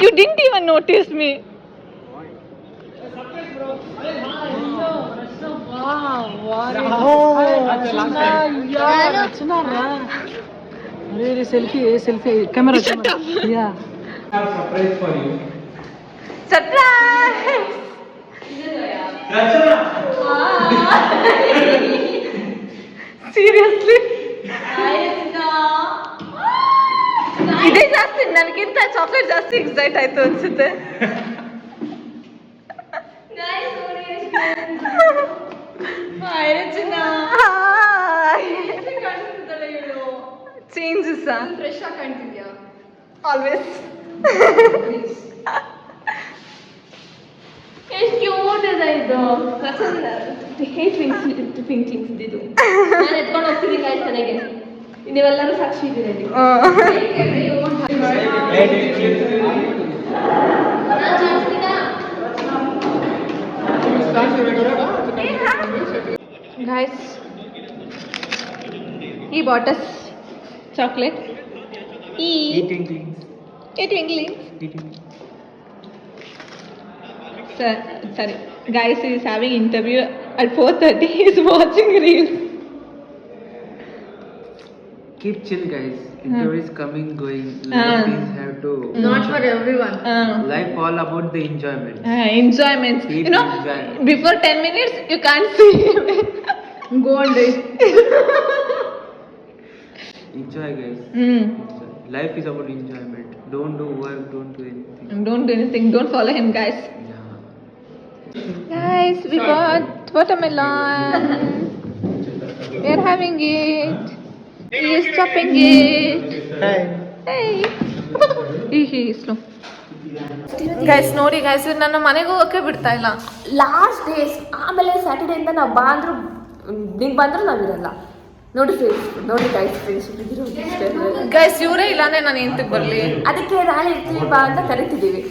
You didn't even notice me. Selfie. Camera. Yeah. Surprise for you. Surprise! Seriously? ಇದೇ ಜಾಸ್ತಿ ನನಗಿಂತ chocolate ಜಾಸ್ತಿ excite ಆಯ್ತು ಅನ್ಸುತ್ತೆ. ಚೇಂಜಸ್ ಫ್ರೆಶ್ ಆಗಿ ಕಾಣ್ತಿದ್ಯಾ ಆಲ್ವೇಸ್. ಎಷ್ಟು ಕ್ಯೂಟ್ ಇದೆ ಇದು. ಹೇಟ್ ಪಿಂಕ್ಲಿಂಗ್ಸ್ ಇದು ನಾನು ಎತ್ಕೊಂಡು ಹೋಗ್ತಿದ್ದೀನಿ ಗಾಯ್ಸ್ ಮನೆಗೆ. ನೀವೆಲ್ಲರೂ ಸಾಕ್ಷಿ ಇದ್ದೀರಾ ಇದಕ್ಕೆ. Guys, he bought us chocolate. Eating. Sorry. Guys, he is having interview at 4:30. He is watching reels. Keep chill, guys. Interview is coming, going. Life is have to. Not for everyone. Life all about the enjoyment. Enjoyment. Keep You know, enjoying. before 10 minutes, you can't see him. Go on date. Enjoy, guys. Enjoy. Life is about enjoyment. Don't do work. Don't do anything. Don't do anything. Don't follow him, guys. Yeah. Guys, we got watermelon. We are having it. He is chopping it. Hey. He slow. Guys ನೋಡಿ guys, ನನ್ನ ಮನೆಗೆ ಹೋಗೋಕ್ಕೆ ಬಿಡ್ತಾ ಇಲ್ಲ. Last days ಆಮೇಲೆ ಸ್ಯಾಟರ್ಡೇಯಿಂದ ನಾವು ಬಂದ್ರು ನಿಂಗೆ ಬಂದ್ರು ನಾವಿರಲ್ಲ. ನೋಡಿ ಫ್ರೆಂಡ್ಸ್, ನೋಡಿ ಗೈಸ್ ಫ್ರೆಂಡ್ಸ್ ಗೈಸ್ ಇವರೇ ಇಲ್ಲಾಂದ್ರೆ ನಾನು ಎಂತಕ್ಕೆ ಬರಲಿ. ಅದಕ್ಕೆ ನಾಳೆ ಇರ್ತೀವಿ ಬಾ ಅಂತ ಕರಿತಿದ್ದೀವಿ.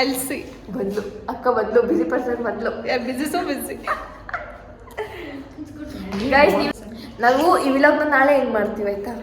ಅಲ್ಸಿ ಬಂದ್ಲು ಅಕ್ಕ, ಬಂದ್ಲು ಬಿಸಿ ಪರ್ಸನ್ ಬಂದ್ಲು. ಬಿಸಿ ಸೋ ಬಿಸಿ. ಗೈಸ್ ನಾವು ಈ ವಿಲಾಗ್ನ ನಾಳೆ ಹೆಂಗ್ ಮಾಡ್ತೀವಿ ಆಯ್ತಾ?